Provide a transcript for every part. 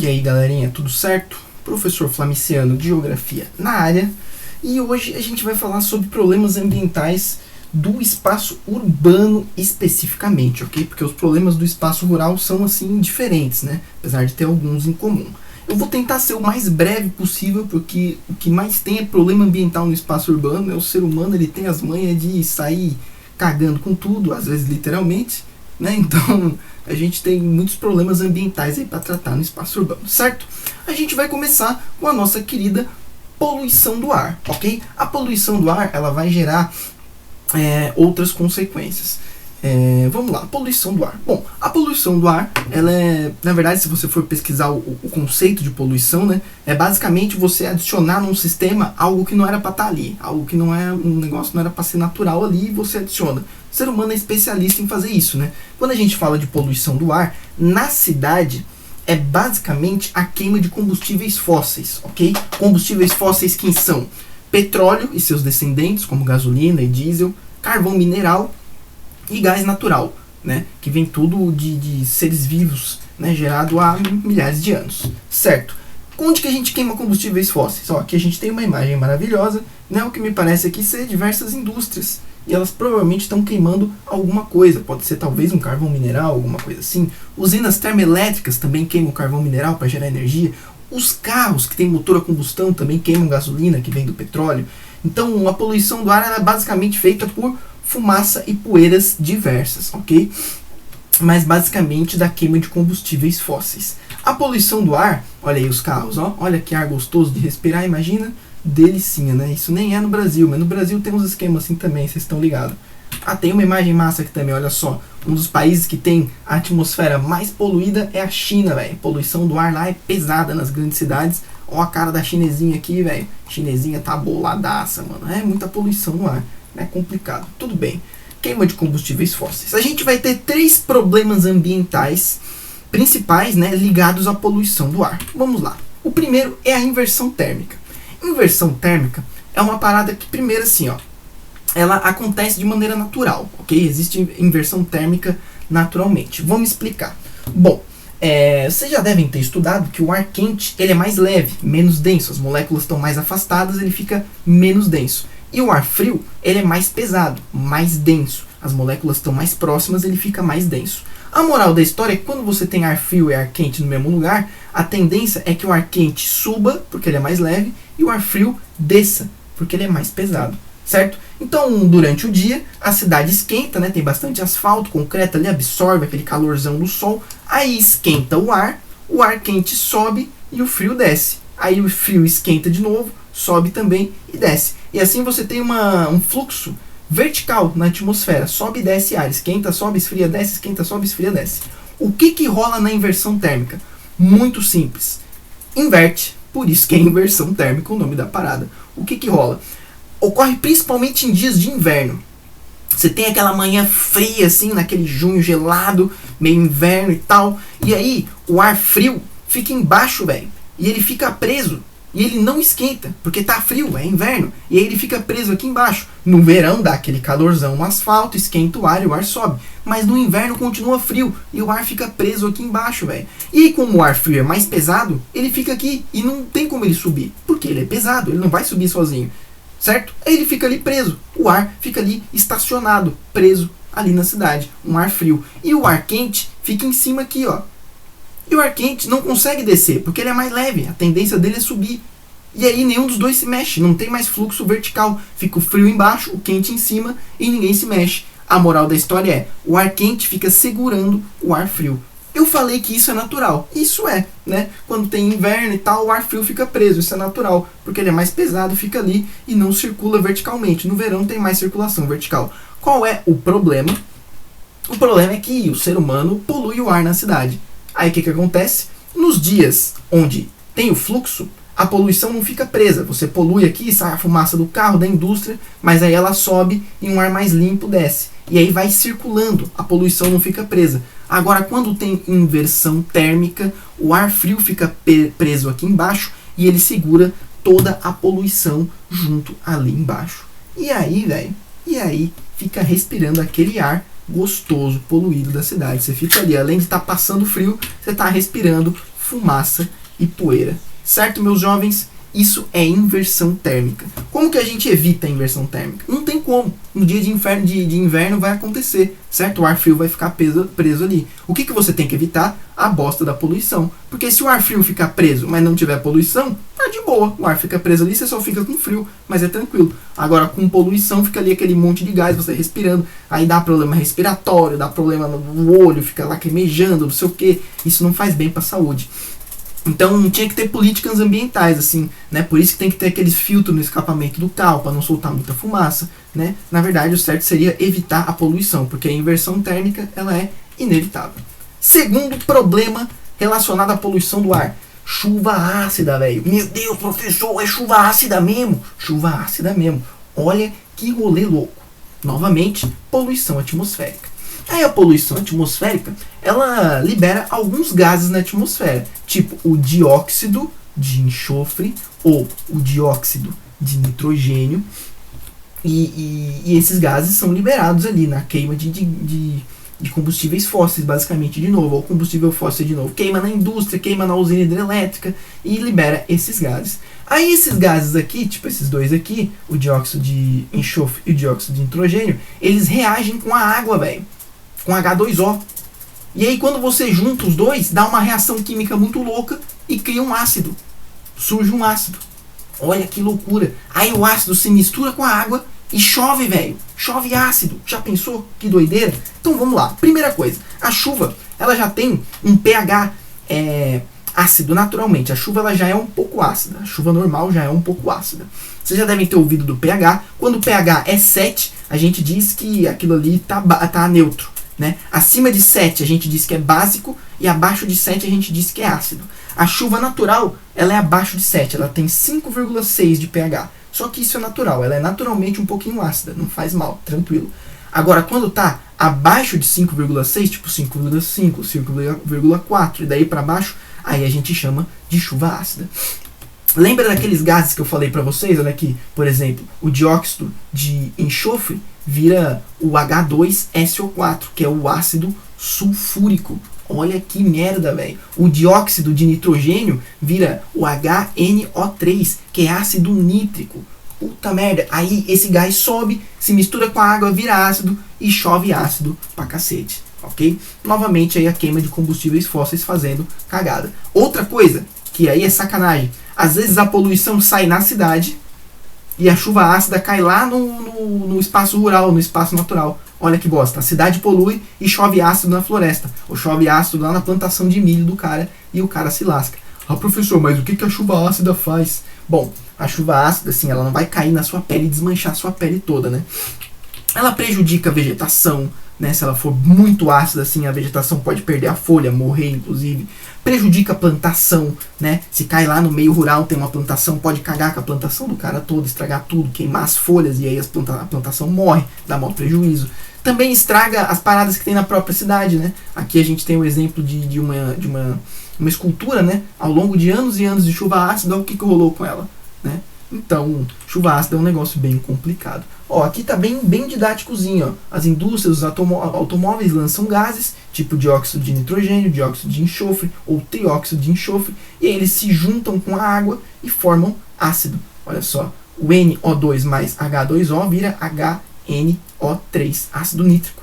E aí galerinha, tudo certo? Professor Flamiciano de Geografia na área. E hoje a gente vai falar sobre problemas ambientais do espaço urbano especificamente, ok? Porque os problemas do espaço rural são assim diferentes, né? Apesar de ter alguns em comum. Eu vou tentar ser o mais breve possível, porque o que mais tem é problema ambiental no espaço urbano. É o ser humano, ele tem as manhas de sair cagando com tudo, às vezes literalmente, né? Então a gente tem muitos problemas ambientais aí para tratar no espaço urbano, certo? A gente vai começar com a nossa querida poluição do ar, ok? A poluição do ar, ela vai gerar outras consequências. Vamos lá, poluição do ar. Bom, a poluição do ar, ela é, na verdade, se você for pesquisar o conceito de poluição, né, é basicamente você adicionar num sistema algo que não era para estar ali, algo que não é um negócio, não era para ser natural ali, e você adiciona. O ser humano é especialista em fazer isso, né? Quando a gente fala de poluição do ar, na cidade é basicamente a queima de combustíveis fósseis, ok? Combustíveis fósseis que são petróleo e seus descendentes, como gasolina e diesel, carvão mineral e gás natural, né? Que vem tudo de seres vivos, né? Gerado há milhares de anos, certo? Onde que a gente queima combustíveis fósseis? Ó, aqui a gente tem uma imagem maravilhosa, né? O que me parece aqui ser diversas indústrias. E elas provavelmente estão queimando alguma coisa. Pode ser talvez um carvão mineral, alguma coisa assim. Usinas termoelétricas também queimam carvão mineral para gerar energia. Os carros que têm motor a combustão também queimam gasolina que vem do petróleo. Então a poluição do ar ela é basicamente feita por fumaça e poeiras diversas, ok? Mas basicamente da queima de combustíveis fósseis. A poluição do ar, olha aí os carros, ó, olha que ar gostoso de respirar, imagina. Delicinha, né? Isso nem é no Brasil, mas no Brasil tem uns esquemas assim também, vocês estão ligados. Ah, tem uma imagem massa aqui também, olha só. Um dos países que tem a atmosfera mais poluída é a China, velho. Poluição do ar lá é pesada nas grandes cidades. Ó a cara da chinesinha aqui, velho. Chinesinha tá boladaça, mano. É muita poluição no ar. É complicado. Tudo bem. Queima de combustíveis fósseis. A gente vai ter 3 problemas ambientais principais, né, ligados à poluição do ar. Vamos lá. O primeiro é a inversão térmica. Inversão térmica é uma parada que, primeiro assim, ó, ela acontece de maneira natural, ok? Existe inversão térmica naturalmente. Vamos explicar. Bom, vocês já devem ter estudado que o ar quente ele é mais leve, menos denso. As moléculas estão mais afastadas, ele fica menos denso. E o ar frio, ele é mais pesado, mais denso. As moléculas estão mais próximas, ele fica mais denso. A moral da história é que quando você tem ar frio e ar quente no mesmo lugar, a tendência é que o ar quente suba, porque ele é mais leve, e o ar frio desça, porque ele é mais pesado, certo? Então, durante o dia, a cidade esquenta, né? Tem bastante asfalto, concreto ali, absorve aquele calorzão do sol, aí esquenta o ar quente sobe e o frio desce. Aí o frio esquenta de novo, sobe também e desce. E assim você tem um fluxo vertical na atmosfera, sobe e desce ar, esquenta, sobe, esfria, desce, esquenta, sobe, esfria, desce. O que rola na inversão térmica? Muito simples. Inverte, por isso que é inversão térmica o nome da parada. O que rola? Ocorre principalmente em dias de inverno. Você tem aquela manhã fria assim, naquele junho gelado, meio inverno e tal, e aí o ar frio fica embaixo, velho, e ele fica preso. E ele não esquenta, porque tá frio, é inverno. E aí ele fica preso aqui embaixo. No verão dá aquele calorzão no asfalto, esquenta o ar e o ar sobe. Mas no inverno continua frio e o ar fica preso aqui embaixo, velho. E aí como o ar frio é mais pesado, ele fica aqui e não tem como ele subir. Porque ele é pesado, ele não vai subir sozinho. Certo? Aí ele fica ali preso. O ar fica ali estacionado, preso ali na cidade. Um ar frio. E o ar quente fica em cima aqui, ó. E o ar quente não consegue descer, porque ele é mais leve, a tendência dele é subir. E aí nenhum dos dois se mexe, não tem mais fluxo vertical. Fica o frio embaixo, o quente em cima e ninguém se mexe. A moral da história é, o ar quente fica segurando o ar frio. Eu falei que isso é natural. Isso é, né? Quando tem inverno e tal, o ar frio fica preso, isso é natural. Porque ele é mais pesado, fica ali e não circula verticalmente. No verão tem mais circulação vertical. Qual é o problema? O problema é que o ser humano polui o ar na cidade. Aí o que acontece? Nos dias onde tem o fluxo, a poluição não fica presa. Você polui aqui, sai a fumaça do carro, da indústria, mas aí ela sobe e um ar mais limpo desce. E aí vai circulando, a poluição não fica presa. Agora, quando tem inversão térmica, o ar frio fica preso aqui embaixo e ele segura toda a poluição junto ali embaixo. E aí, velho, fica respirando aquele ar gostoso, poluído da cidade. Você fica ali, além de estar passando frio, você está respirando fumaça e poeira. Certo, meus jovens? Isso é inversão térmica. Como que a gente evita a inversão térmica? Não tem como. No dia de inverno vai acontecer, certo? O ar frio vai ficar preso ali. O que você tem que evitar? A bosta da poluição. Porque se o ar frio ficar preso, mas não tiver poluição, tá de boa. O ar fica preso ali, você só fica com frio, mas é tranquilo. Agora, com poluição, fica ali aquele monte de gás, você respirando. Aí dá problema respiratório, dá problema no olho, fica lacrimejando, não sei o que. Isso não faz bem pra saúde. Então tinha que ter políticas ambientais, assim, né? Por isso que tem que ter aqueles filtros no escapamento do carro para não soltar muita fumaça, né? Na verdade, o certo seria evitar a poluição, porque a inversão térmica ela é inevitável. Segundo problema relacionado à poluição do ar: chuva ácida, velho. Meu Deus, professor, é chuva ácida mesmo? Chuva ácida mesmo. Olha que rolê louco. Novamente, poluição atmosférica. Aí a poluição atmosférica, ela libera alguns gases na atmosfera, tipo o dióxido de enxofre ou o dióxido de nitrogênio, e esses gases são liberados ali na queima de combustíveis fósseis, basicamente, de novo, ou combustível fóssil de novo, queima na indústria, queima na usina hidrelétrica e libera esses gases. Aí esses gases aqui, tipo esses dois aqui, o dióxido de enxofre e o dióxido de nitrogênio, eles reagem com a água, velho. Com H2O. E aí quando você junta os dois, dá uma reação química muito louca e cria um ácido. Surge um ácido. Olha que loucura. Aí o ácido se mistura com a água e chove, velho. Chove ácido. Já pensou? Que doideira. Então vamos lá. Primeira coisa. A chuva, ela já tem um pH ácido naturalmente. A chuva ela já é um pouco ácida. A chuva normal já é um pouco ácida. Vocês já devem ter ouvido do pH. Quando o pH é 7, a gente diz que aquilo ali tá neutro. Né? Acima de 7 a gente diz que é básico e abaixo de 7 a gente diz que é ácido. A chuva natural ela é abaixo de 7, ela tem 5,6 de pH. Só que isso é natural, ela é naturalmente um pouquinho ácida, não faz mal, tranquilo. Agora, quando está abaixo de 5,6, tipo 5,5, 5,4 e daí para baixo, aí a gente chama de chuva ácida. Lembra daqueles gases que eu falei para vocês? Olha aqui, por exemplo, o dióxido de enxofre vira o H2SO4, que é o ácido sulfúrico. Olha que merda, velho. O dióxido de nitrogênio vira o HNO3, que é ácido nítrico. Puta merda. Aí esse gás sobe, se mistura com a água, vira ácido e chove ácido pra cacete. Ok? Novamente aí a queima de combustíveis fósseis fazendo cagada. Outra coisa, que aí é sacanagem. Às vezes a poluição sai na cidade e a chuva ácida cai lá no espaço rural, no espaço natural. Olha que bosta. A cidade polui e chove ácido na floresta. Ou chove ácido lá na plantação de milho do cara e o cara se lasca. Ah, professor, mas o que a chuva ácida faz? Bom, a chuva ácida, assim, ela não vai cair na sua pele e desmanchar a sua pele toda, né? Ela prejudica a vegetação, né? Se ela for muito ácida, assim, a vegetação pode perder a folha, morrer, inclusive. Prejudica a plantação, né? Se cai lá no meio rural, tem uma plantação, pode cagar com a plantação do cara todo, estragar tudo, queimar as folhas e aí a plantação morre, dá mau prejuízo. Também estraga as paradas que tem na própria cidade, né? Aqui a gente tem o exemplo de uma escultura, né? Ao longo de anos e anos de chuva ácida, o que rolou com ela, né? Então, chuva ácida é um negócio bem complicado. Ó, aqui tá bem didáticozinho, ó. As indústrias, os automóveis lançam gases, tipo dióxido de nitrogênio, dióxido de enxofre ou trióxido de enxofre, e aí eles se juntam com a água e formam ácido. Olha só, o NO2 mais H2O vira HNO3, ácido nítrico.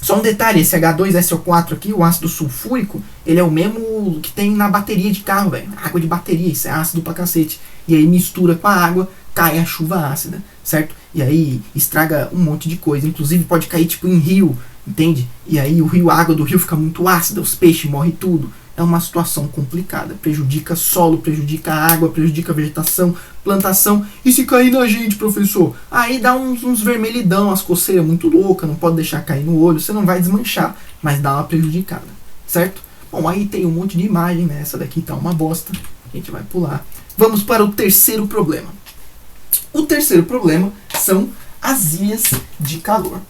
Só um detalhe, esse H2SO4 aqui, o ácido sulfúrico, ele é o mesmo que tem na bateria de carro, velho. Água de bateria, isso é ácido pra cacete. E aí mistura com a água, cai a chuva ácida, certo? E aí estraga um monte de coisa. Inclusive pode cair tipo em rio, entende? E aí a água do rio fica muito ácida, os peixes morrem tudo. É uma situação complicada. Prejudica solo, prejudica a água, prejudica a vegetação, plantação. E se cair na gente, professor? Aí dá uns vermelhidão, umas coceiras muito loucas, não pode deixar cair no olho, você não vai desmanchar, mas dá uma prejudicada, certo? Bom, aí tem um monte de imagem, né? Essa daqui tá uma bosta, a gente vai pular. Vamos para o terceiro problema. O terceiro problema são as ilhas de calor.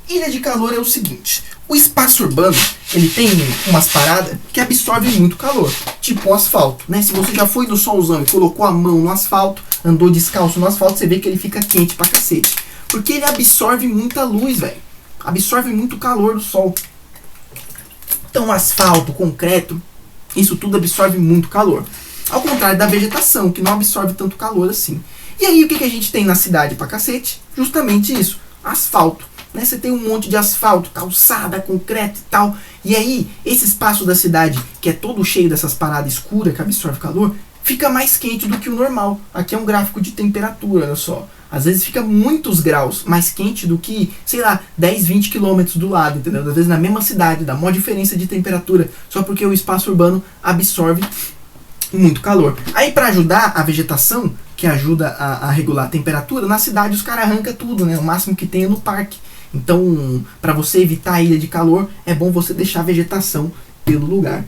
Ilha de calor é o seguinte: o espaço urbano ele tem umas paradas que absorvem muito calor, tipo o asfalto, né? Se você já foi no solzão e colocou a mão no asfalto, andou descalço no asfalto, você vê que ele fica quente pra cacete, porque ele absorve muita luz, velho. Absorve muito calor do sol. Então asfalto, concreto, Isso tudo absorve muito calor. Ao contrário da vegetação, que não absorve tanto calor assim. E aí o que a gente tem na cidade pra cacete? Justamente isso, asfalto. Né? Você tem um monte de asfalto, calçada, concreto e tal. E aí, esse espaço da cidade, que é todo cheio dessas paradas escuras que absorve calor, fica mais quente do que o normal. Aqui é um gráfico de temperatura, olha só. Às vezes fica muitos graus mais quente do que, sei lá, 10, 20 quilômetros do lado, entendeu? Às vezes na mesma cidade, dá maior diferença de temperatura, só porque o espaço urbano absorve muito calor. Aí para ajudar a vegetação, que ajuda a regular a temperatura, na cidade os caras arrancam tudo, né? O máximo que tem é no parque. Então, para você evitar a ilha de calor, é bom você deixar a vegetação pelo lugar,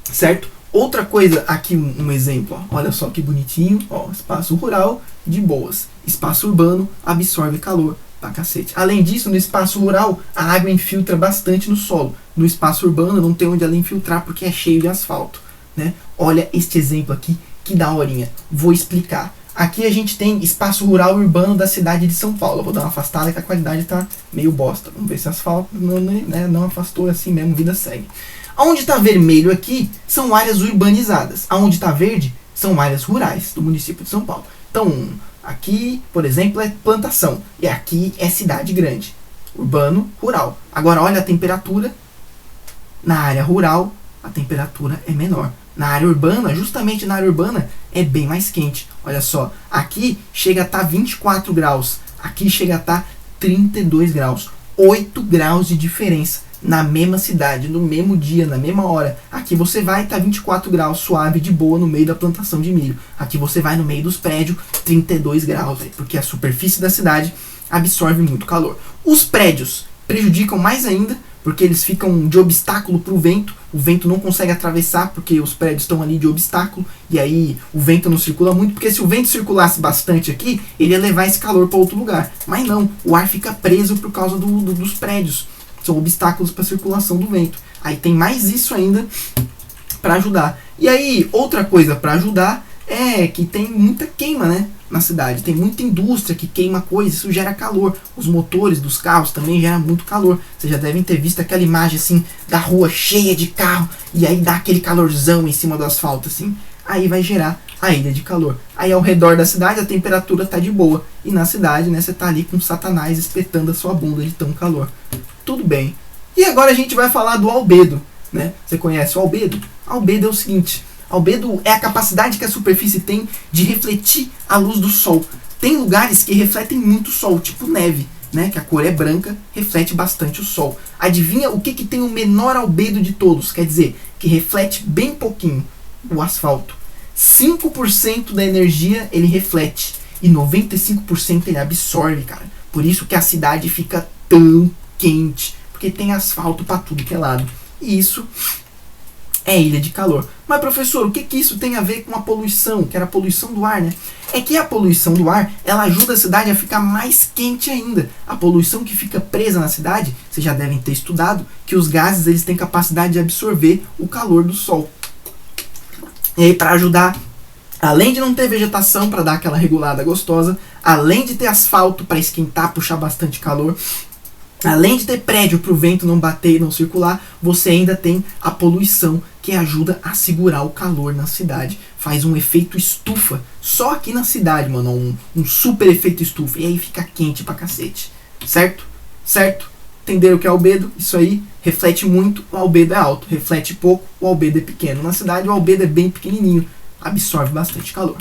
certo? Outra coisa, aqui um exemplo, ó, olha só que bonitinho, ó, espaço rural de boas, espaço urbano absorve calor pra cacete. Além disso, no espaço rural, a água infiltra bastante no solo. No espaço urbano não tem onde ela infiltrar porque é cheio de asfalto, né? Olha este exemplo aqui, que daorinha. Vou explicar. Aqui a gente tem espaço rural urbano da cidade de São Paulo. Eu vou dar uma afastada que a qualidade tá meio bosta. Vamos ver se asfalto não afastou, assim mesmo, vida segue. Aonde está vermelho aqui são áreas urbanizadas. Aonde está verde são áreas rurais do município de São Paulo. Então, aqui, por exemplo, é plantação. E aqui é cidade grande. Urbano, rural. Agora, olha a temperatura. Na área rural, a temperatura é menor. Na área urbana, justamente na área urbana, é bem mais quente. Olha só, aqui chega a estar 24 graus. Aqui chega a estar 32 graus. 8 graus de diferença. Na mesma cidade, no mesmo dia, na mesma hora. Aqui você vai estar 24 graus, suave, de boa, no meio da plantação de milho. Aqui você vai no meio dos prédios, 32 graus, porque a superfície da cidade absorve muito calor. Os prédios prejudicam mais ainda, porque eles ficam de obstáculo para o vento não consegue atravessar, porque os prédios estão ali de obstáculo, e aí o vento não circula muito, porque se o vento circulasse bastante aqui, ele ia levar esse calor para outro lugar. Mas não, o ar fica preso por causa dos prédios. São obstáculos para a circulação do vento. Aí tem mais isso ainda para ajudar. E aí, outra coisa para ajudar é que tem muita queima, né, na cidade. Tem muita indústria que queima coisas, isso gera calor. Os motores dos carros também geram muito calor. Vocês já devem ter visto aquela imagem assim da rua cheia de carro e aí dá aquele calorzão em cima do asfalto assim. Aí vai gerar a ilha de calor. Aí ao redor da cidade a temperatura tá de boa. E na cidade, né, você tá ali com Satanás espetando a sua bunda de tão calor. Tudo bem. E agora a gente vai falar do albedo, né? Você conhece o albedo? Albedo é o seguinte: albedo é a capacidade que a superfície tem de refletir a luz do sol. Tem lugares que refletem muito sol, tipo neve, né? Que a cor é branca, reflete bastante o sol. Adivinha o que tem o menor albedo de todos? Quer dizer, que reflete bem pouquinho. O asfalto. 5% da energia ele reflete e 95% ele absorve, cara. Por isso que a cidade fica tão quente, porque tem asfalto para tudo que é lado. E isso é ilha de calor. Mas professor, o que isso tem a ver com a poluição, que era a poluição do ar, né? É que a poluição do ar, ela ajuda a cidade a ficar mais quente ainda. A poluição que fica presa na cidade, vocês já devem ter estudado, que os gases eles têm capacidade de absorver o calor do sol. E aí, para ajudar, além de não ter vegetação para dar aquela regulada gostosa, além de ter asfalto para esquentar, puxar bastante calor, além de ter prédio para o vento não bater e não circular, você ainda tem a poluição que ajuda a segurar o calor na cidade. Faz um efeito estufa só aqui na cidade, mano, um super efeito estufa. E aí fica quente pra cacete, certo? Certo? Entenderam o que é albedo? Isso aí reflete muito, o albedo é alto. Reflete pouco, o albedo é pequeno. Na cidade o albedo é bem pequenininho, absorve bastante calor.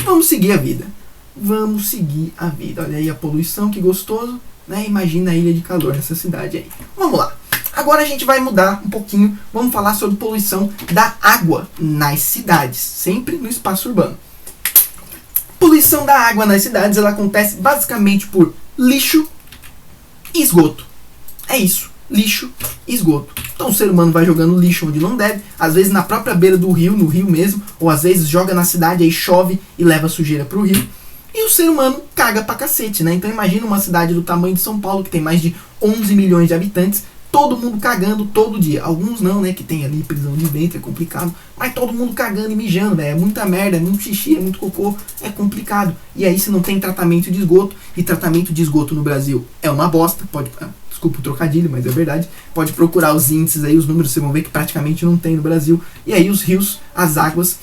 Vamos seguir a vida. Vamos seguir a vida. Olha aí a poluição, que gostoso, né? Imagina a ilha de calor nessa cidade aí. Vamos lá. Agora a gente vai mudar um pouquinho. Vamos falar sobre poluição da água nas cidades, sempre no espaço urbano. Poluição da água nas cidades, ela acontece basicamente por lixo e esgoto. É isso, lixo e esgoto. Então o ser humano vai jogando lixo onde não deve, às vezes na própria beira do rio, no rio mesmo, ou às vezes joga na cidade, aí chove e leva sujeira pro rio. E o ser humano caga pra cacete, né? Então imagina uma cidade do tamanho de São Paulo, que tem mais de 11 milhões de habitantes, todo mundo cagando todo dia. Alguns não, né? Que tem ali prisão de ventre, é complicado. Mas todo mundo cagando e mijando, velho. É muita merda, é muito xixi, é muito cocô. É complicado. E aí se não tem tratamento de esgoto, e tratamento de esgoto no Brasil é uma bosta. Desculpa o trocadilho, mas é verdade. Pode procurar os índices aí, os números, vocês vão ver que praticamente não tem no Brasil. E aí os rios, as águas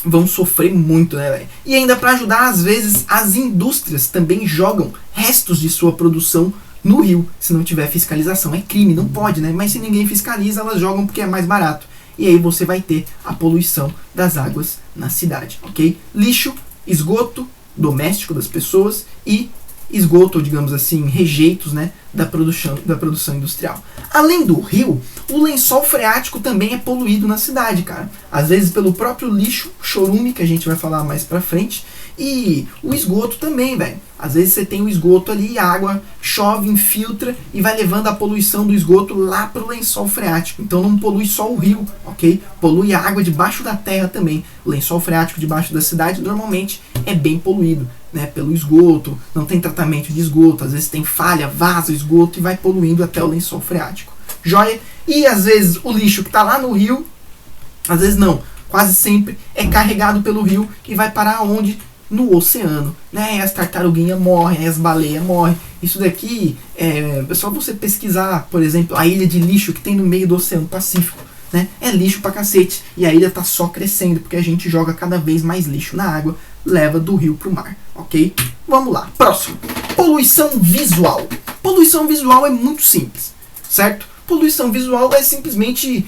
vão sofrer muito, né, velho? E ainda para ajudar, às vezes, as indústrias também jogam restos de sua produção no rio, se não tiver fiscalização. É crime, não pode, né? Mas se ninguém fiscaliza, elas jogam porque é mais barato. E aí você vai ter a poluição das águas na cidade, ok? Lixo, esgoto doméstico das pessoas e esgoto, ou digamos assim, rejeitos, né, da produção industrial. Além do rio, o lençol freático também é poluído na cidade, cara. Às vezes pelo próprio lixo, chorume, que a gente vai falar mais pra frente, e o esgoto também, velho. Às vezes você tem o esgoto ali, a água chove, infiltra e vai levando a poluição do esgoto lá pro lençol freático. Então não polui só o rio, ok? Polui a água debaixo da terra também. O lençol freático debaixo da cidade normalmente é bem poluído, né, pelo esgoto, não tem tratamento de esgoto, às vezes tem falha, vaza o esgoto e vai poluindo até o lençol freático. Joia? E às vezes o lixo que está lá no rio, às vezes não, quase sempre é carregado pelo rio e vai parar onde? No oceano, né? As tartaruguinhas morrem, as baleias morrem. Isso daqui é só você pesquisar, por exemplo, a ilha de lixo que tem no meio do Oceano Pacífico, né? É lixo pra cacete. E a ilha tá só crescendo porque a gente joga cada vez mais lixo na água, leva do rio pro mar, ok? Vamos lá, próximo. Poluição visual. Poluição visual é muito simples, certo? Poluição visual é simplesmente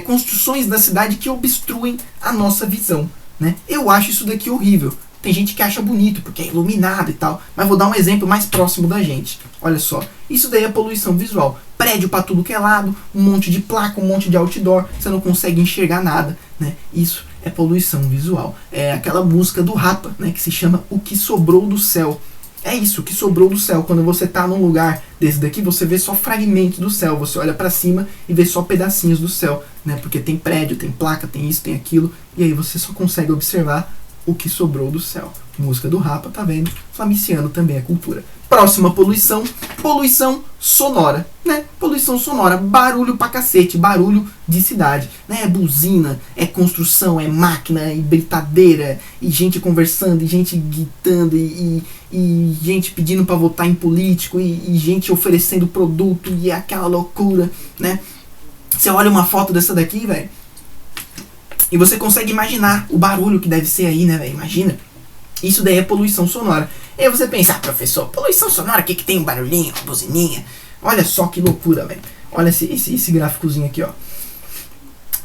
construções da cidade que obstruem a nossa visão, né? Eu acho isso daqui horrível. Tem gente que acha bonito porque é iluminado e tal, mas vou dar um exemplo mais próximo da gente. Olha só, isso daí é poluição visual. Prédio para tudo que é lado, um monte de placa, um monte de outdoor, você não consegue enxergar nada, né? Isso é poluição visual. É aquela música do Rapa, né, que se chama O Que Sobrou do Céu. É isso, o que sobrou do céu. Quando você tá num lugar desse daqui, você vê só fragmentos do céu. Você olha para cima e vê só pedacinhos do céu, né? Porque tem prédio, tem placa, tem isso, tem aquilo, e aí você só consegue observar o que sobrou do céu. Música do Rapa, tá vendo? Flamiciano também é cultura. Próxima poluição, poluição sonora, né? Poluição sonora, barulho pra cacete, barulho de cidade, né? É buzina, é construção, é máquina, e britadeira, e gente conversando, e gente gritando, e gente pedindo pra votar em político, e gente oferecendo produto, e é aquela loucura, né? Você olha uma foto dessa daqui, velho, e você consegue imaginar o barulho que deve ser aí, né, velho? Imagina. Isso daí é poluição sonora. E aí você pensa, professor, poluição sonora, o que tem um barulhinho, uma buzininha? Olha só que loucura, velho. Olha esse gráficozinho aqui, ó.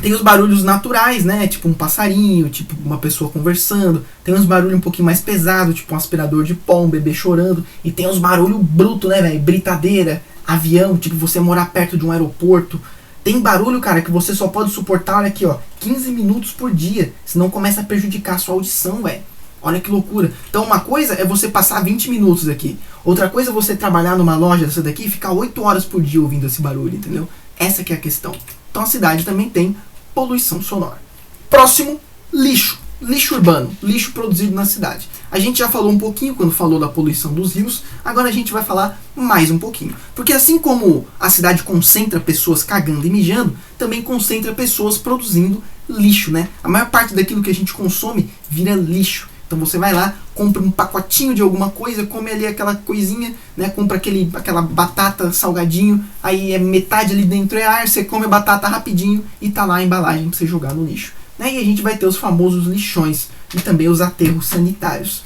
Tem os barulhos naturais, né? Tipo um passarinho, tipo uma pessoa conversando. Tem uns barulhos um pouquinho mais pesados, tipo um aspirador de pó, um bebê chorando. E tem uns barulhos brutos, né, velho? Britadeira, avião, tipo você morar perto de um aeroporto. Tem barulho, cara, que você só pode suportar, olha aqui, ó, 15 minutos por dia, senão começa a prejudicar a sua audição, velho. Olha que loucura. Então uma coisa é você passar 20 minutos aqui. Outra coisa é você trabalhar numa loja dessa daqui e ficar 8 horas por dia ouvindo esse barulho, entendeu? Essa que é a questão. Então a cidade também tem poluição sonora. Próximo, lixo. Lixo urbano, lixo produzido na cidade. A gente já falou um pouquinho quando falou da poluição dos rios, agora a gente vai falar mais um pouquinho. Porque assim como a cidade concentra pessoas cagando e mijando, também concentra pessoas produzindo lixo, né? A maior parte daquilo que a gente consome vira lixo. Então você vai lá, compra um pacotinho de alguma coisa, come ali aquela coisinha, né? Compra aquela batata salgadinho, aí é metade ali dentro é ar, você come a batata rapidinho e tá lá a embalagem pra você jogar no lixo. Né? E a gente vai ter os famosos lixões e também os aterros sanitários.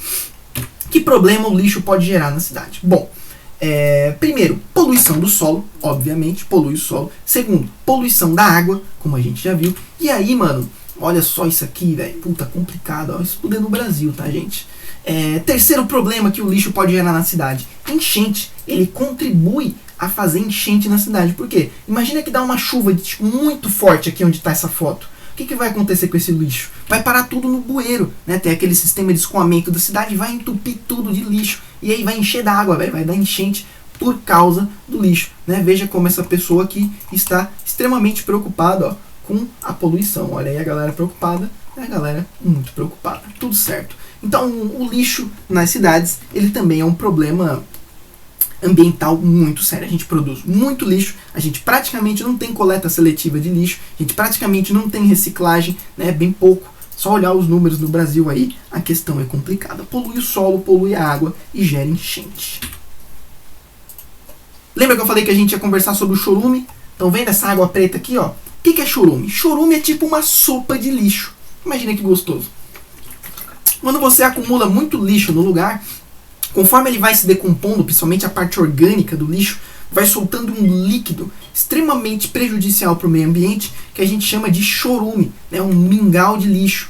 Que problema o lixo pode gerar na cidade? Bom, primeiro, poluição do solo, obviamente, polui o solo. Segundo, poluição da água, como a gente já viu. E aí, mano, olha só isso aqui, velho, puta, complicado, ó, isso tudo é no Brasil, tá, gente? Terceiro problema que o lixo pode gerar na cidade, enchente. Ele contribui a fazer enchente na cidade. Por quê? Imagina que dá uma chuva muito forte aqui onde está essa foto. O que vai acontecer com esse lixo? Vai parar tudo no bueiro, né? Tem aquele sistema de escoamento da cidade, vai entupir tudo de lixo. E aí vai encher d'água, vai dar enchente por causa do lixo, né? Veja como essa pessoa aqui está extremamente preocupada, ó, com a poluição. Olha aí a galera preocupada, a galera muito preocupada. Tudo certo. Então o lixo nas cidades, ele também é um problema ambiental muito sério. A gente produz muito lixo, a gente praticamente não tem coleta seletiva de lixo, a gente praticamente não tem reciclagem, né, bem pouco. Só olhar os números no Brasil aí, a questão é complicada. Polui o solo, polui a água e gera enchente. Lembra que eu falei que a gente ia conversar sobre o chorume? Então vendo essa água preta aqui, ó. O que é chorume? Chorume é tipo uma sopa de lixo. Imagina que gostoso. Quando você acumula muito lixo no lugar, conforme ele vai se decompondo, principalmente a parte orgânica do lixo, vai soltando um líquido extremamente prejudicial para o meio ambiente, que a gente chama de chorume, né? Um mingau de lixo.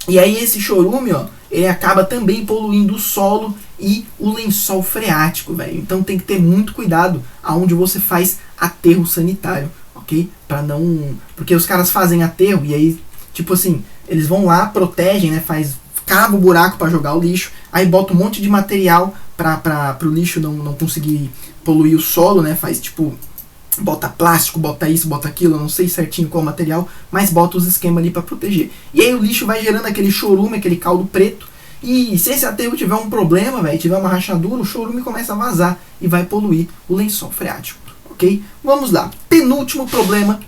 E aí esse chorume, ó, ele acaba também poluindo o solo e o lençol freático, velho. Então tem que ter muito cuidado aonde você faz aterro sanitário, ok? Para não, porque os caras fazem aterro e aí, tipo assim, eles vão lá, protegem, né? Cava o buraco para jogar o lixo, aí bota um monte de material para o lixo não conseguir poluir o solo, né? Faz tipo, bota plástico, bota isso, bota aquilo, eu não sei certinho qual material, mas bota os esquemas ali para proteger. E aí o lixo vai gerando aquele chorume, aquele caldo preto, e se esse aterro tiver um problema, velho, tiver uma rachadura, o chorume começa a vazar e vai poluir o lençol freático, ok? Vamos lá, penúltimo problema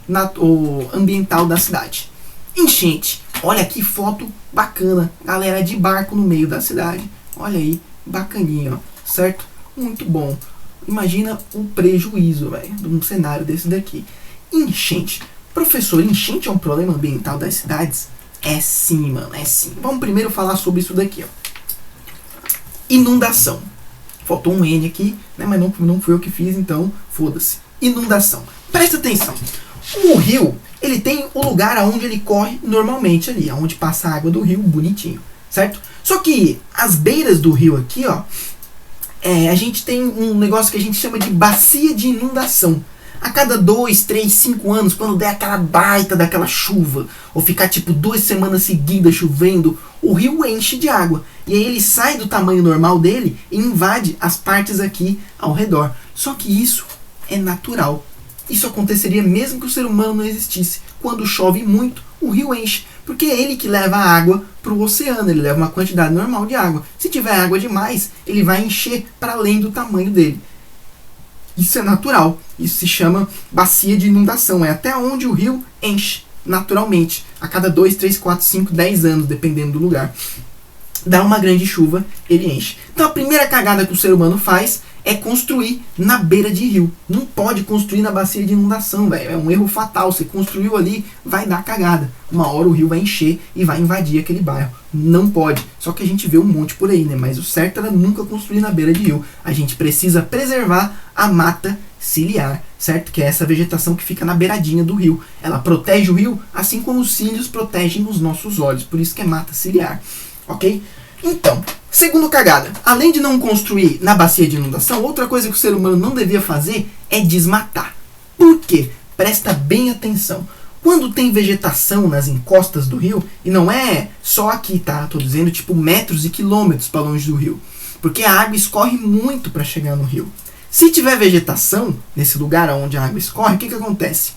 ambiental da cidade. Enchente. Olha que foto bacana, galera de barco no meio da cidade. Olha aí, bacaninha, ó, certo? Muito bom. Imagina o prejuízo, velho, de um cenário desse daqui. Enchente. Professor, enchente é um problema ambiental das cidades? É sim, mano, é sim. Vamos primeiro falar sobre isso daqui, ó. Inundação. Faltou um N aqui, né, mas não fui eu que fiz, então foda-se. Inundação. Presta atenção. O rio, ele tem o lugar aonde ele corre normalmente ali, aonde passa a água do rio, bonitinho, certo? Só que as beiras do rio aqui, ó, a gente tem um negócio que a gente chama de bacia de inundação. A cada 2, 3, 5 anos, quando der aquela baita daquela chuva, ou ficar tipo 2 semanas seguidas chovendo, o rio enche de água. E aí ele sai do tamanho normal dele e invade as partes aqui ao redor. Só que isso é natural. Isso aconteceria mesmo que o ser humano não existisse. Quando chove muito, o rio enche, porque é ele que leva a água para o oceano, ele leva uma quantidade normal de água. Se tiver água demais, ele vai encher para além do tamanho dele. Isso é natural, isso se chama bacia de inundação, é até onde o rio enche naturalmente, a cada 2, 3, 4, 5, 10 anos, dependendo do lugar. Dá uma grande chuva, ele enche. Então a primeira cagada que o ser humano faz é construir na beira de rio. Não pode construir na bacia de inundação, velho. É um erro fatal. Você construiu ali, vai dar cagada. Uma hora o rio vai encher e vai invadir aquele bairro. Não pode. Só que a gente vê um monte por aí, né? Mas o certo era nunca construir na beira de rio. A gente precisa preservar a mata ciliar, certo? Que é essa vegetação que fica na beiradinha do rio. Ela protege o rio, assim como os cílios protegem os nossos olhos. Por isso que é mata ciliar. Ok? Então, segundo cagada, além de não construir na bacia de inundação, outra coisa que o ser humano não devia fazer é desmatar. Por quê? Presta bem atenção. Quando tem vegetação nas encostas do rio, e não é só aqui, tá? Tô dizendo tipo metros e quilômetros para longe do rio. Porque a água escorre muito para chegar no rio. Se tiver vegetação nesse lugar onde a água escorre, o que acontece?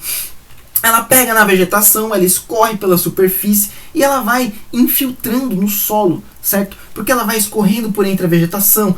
Ela pega na vegetação, ela escorre pela superfície e ela vai infiltrando no solo, certo? Porque ela vai escorrendo por entre a vegetação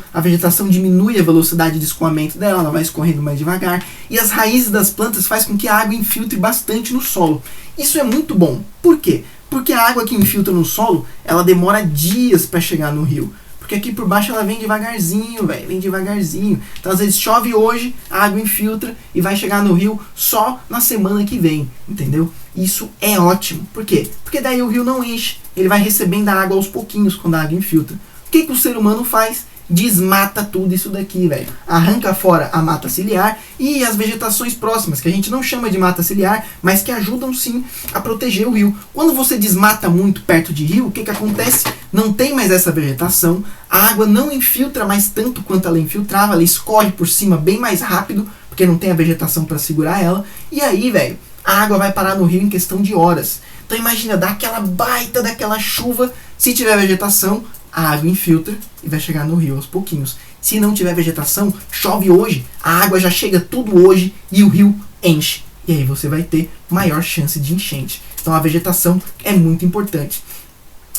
diminui a velocidade de escoamento dela, ela vai escorrendo mais devagar, e as raízes das plantas faz com que a água infiltre bastante no solo. Isso é muito bom. Por quê? Porque a água que infiltra no solo, ela demora dias para chegar no rio. Porque aqui por baixo ela vem devagarzinho, velho, vem devagarzinho. Então às vezes chove hoje, a água infiltra e vai chegar no rio só na semana que vem, entendeu? Isso é ótimo. Por quê? Porque daí o rio não enche, ele vai recebendo a água aos pouquinhos quando a água infiltra. O que o ser humano faz? Desmata tudo isso daqui, velho. Arranca fora a mata ciliar e as vegetações próximas, que a gente não chama de mata ciliar, mas que ajudam sim a proteger o rio. Quando você desmata muito perto de rio, o que acontece? Não tem mais essa vegetação, a água não infiltra mais tanto quanto ela infiltrava, ela escorre por cima bem mais rápido, porque não tem a vegetação para segurar ela, e aí, velho, a água vai parar no rio em questão de horas. Então imagina, dá aquela baita daquela chuva, se tiver vegetação, a água infiltra e vai chegar no rio aos pouquinhos. Se não tiver vegetação, chove hoje, a água já chega tudo hoje e o rio enche. E aí você vai ter maior chance de enchente. Então a vegetação é muito importante.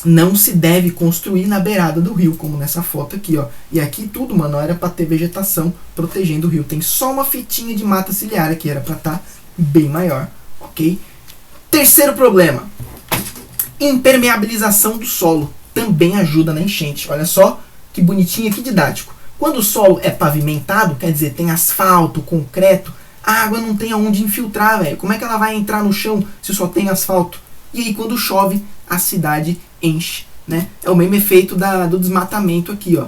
Não se deve construir na beirada do rio, como nessa foto aqui, ó. E aqui tudo, mano, era para ter vegetação protegendo o rio. Tem só uma fitinha de mata ciliar aqui, era para estar bem maior, ok? Terceiro problema, impermeabilização do solo. Também ajuda na enchente. Olha só que bonitinho, que didático. Quando o solo é pavimentado, quer dizer, tem asfalto, concreto, a água não tem aonde infiltrar, velho. Como é que ela vai entrar no chão se só tem asfalto? E aí quando chove, a cidade enche, né? É o mesmo efeito do desmatamento aqui, ó.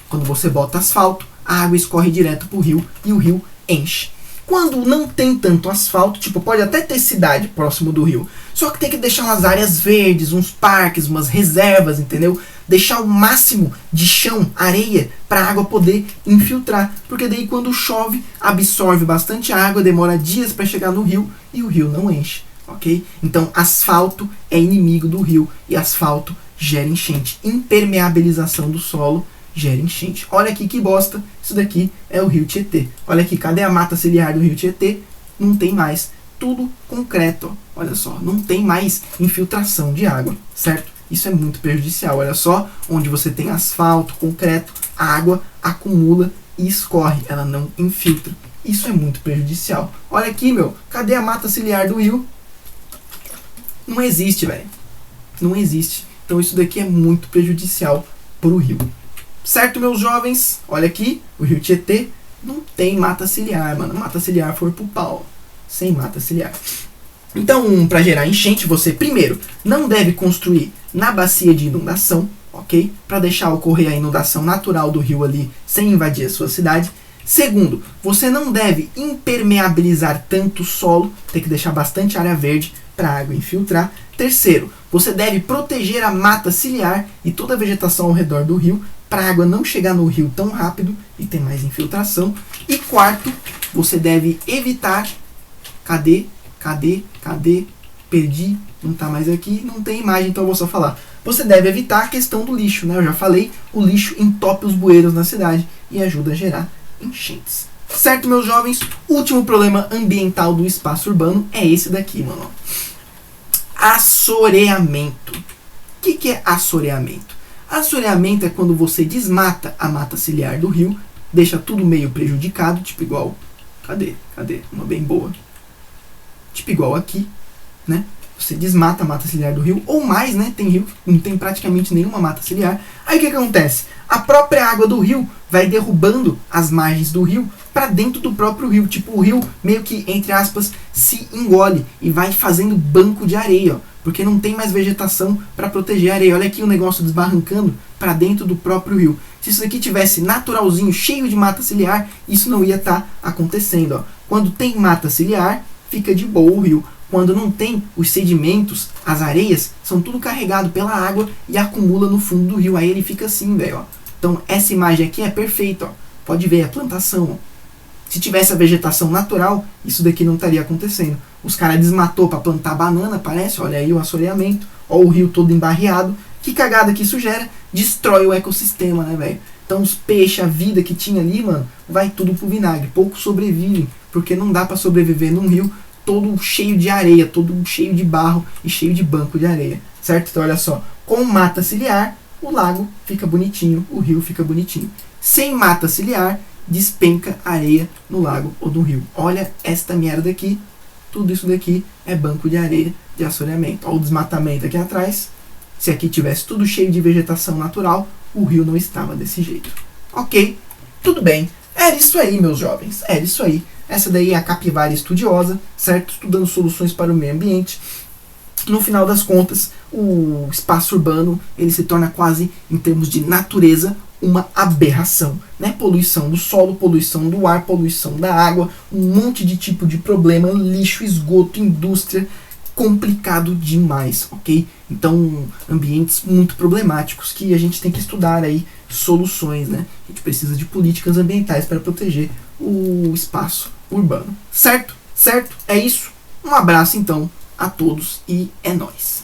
Quando você bota asfalto, a água escorre direto pro rio e o rio enche. Quando não tem tanto asfalto, tipo, pode até ter cidade próximo do rio, só que tem que deixar umas áreas verdes, uns parques, umas reservas, entendeu? Deixar o máximo de chão, areia, para a água poder infiltrar, porque daí quando chove, absorve bastante água, demora dias para chegar no rio e o rio não enche, ok? Então, asfalto é inimigo do rio e asfalto gera enchente. Impermeabilização do solo gera enchente. Olha aqui que bosta, isso daqui é o rio Tietê. Olha aqui, cadê a mata ciliar do rio Tietê? Não tem mais, tudo concreto, ó. Olha só, não tem mais infiltração de água, certo? Isso é muito prejudicial, olha só, onde você tem asfalto, concreto, a água acumula e escorre, ela não infiltra. Isso é muito prejudicial. Olha aqui, meu, cadê a mata ciliar do rio? Não existe, velho. Não existe. Então isso daqui é muito prejudicial para o rio. Certo, meus jovens? Olha aqui, o rio Tietê não tem mata ciliar, mano. Mata ciliar for pro pau. Sem mata ciliar. Então, para gerar enchente, você, primeiro, não deve construir na bacia de inundação, ok? Para deixar ocorrer a inundação natural do rio ali, sem invadir a sua cidade. Segundo, você não deve impermeabilizar tanto o solo, tem que deixar bastante área verde para a água infiltrar. Terceiro, você deve proteger a mata ciliar e toda a vegetação ao redor do rio, para a água não chegar no rio tão rápido e ter mais infiltração. E quarto, você deve evitar... Cadê? Perdi, não está mais aqui, não tem imagem, então eu vou só falar. Você deve evitar a questão do lixo, né? Eu já falei, o lixo entope os bueiros na cidade e ajuda a gerar enchentes. Certo, meus jovens? O último problema ambiental do espaço urbano é esse daqui, mano. Assoreamento. O que é assoreamento? Assoreamento é quando você desmata a mata ciliar do rio, deixa tudo meio prejudicado, tipo igual... Cadê? Uma bem boa. Tipo igual aqui, né? Você desmata a mata ciliar do rio, ou mais, né? Tem rio que não tem praticamente nenhuma mata ciliar. Aí o que acontece? A própria água do rio vai derrubando as margens do rio para dentro do próprio rio. Tipo, o rio meio que, entre aspas, se engole e vai fazendo banco de areia, ó, porque não tem mais vegetação para proteger a areia. Olha aqui o negócio desbarrancando para dentro do próprio rio. Se isso daqui tivesse naturalzinho, cheio de mata ciliar, isso não ia estar acontecendo, ó. Quando tem mata ciliar, fica de boa o rio. Quando não tem, os sedimentos, as areias, são tudo carregado pela água e acumula no fundo do rio. Aí ele fica assim, velho, ó. Então essa imagem aqui é perfeita, ó. Pode ver a plantação, ó. Se tivesse a vegetação natural, isso daqui não estaria acontecendo. Os caras desmatou para plantar banana, parece. Olha aí o assoreamento. Ó o rio todo embarreado. Que cagada que isso gera? Destrói o ecossistema, né, velho? Então os peixes, a vida que tinha ali, mano, vai tudo pro vinagre. Poucos sobrevivem, porque não dá para sobreviver num rio todo cheio de areia, todo cheio de barro e cheio de banco de areia, certo? Então olha só, com mata ciliar, o lago fica bonitinho, o rio fica bonitinho. Sem mata ciliar, despenca areia no lago ou no rio. Olha esta merda aqui, tudo isso daqui é banco de areia de assoreamento. Olha o desmatamento aqui atrás. Se aqui tivesse tudo cheio de vegetação natural, o rio não estava desse jeito. Ok, tudo bem. Era isso aí, meus jovens, era isso aí. Essa daí é a capivara estudiosa, certo? Estudando soluções para o meio ambiente. No final das contas, o espaço urbano ele se torna quase, em termos de natureza, uma aberração, né? Poluição do solo, poluição do ar, poluição da água, um monte de tipo de problema, lixo, esgoto, indústria, complicado demais, ok? Então, ambientes muito problemáticos que a gente tem que estudar aí soluções, né? A gente precisa de políticas ambientais para proteger o espaço urbano, certo? Certo? É isso. Um abraço então a todos e é nóis.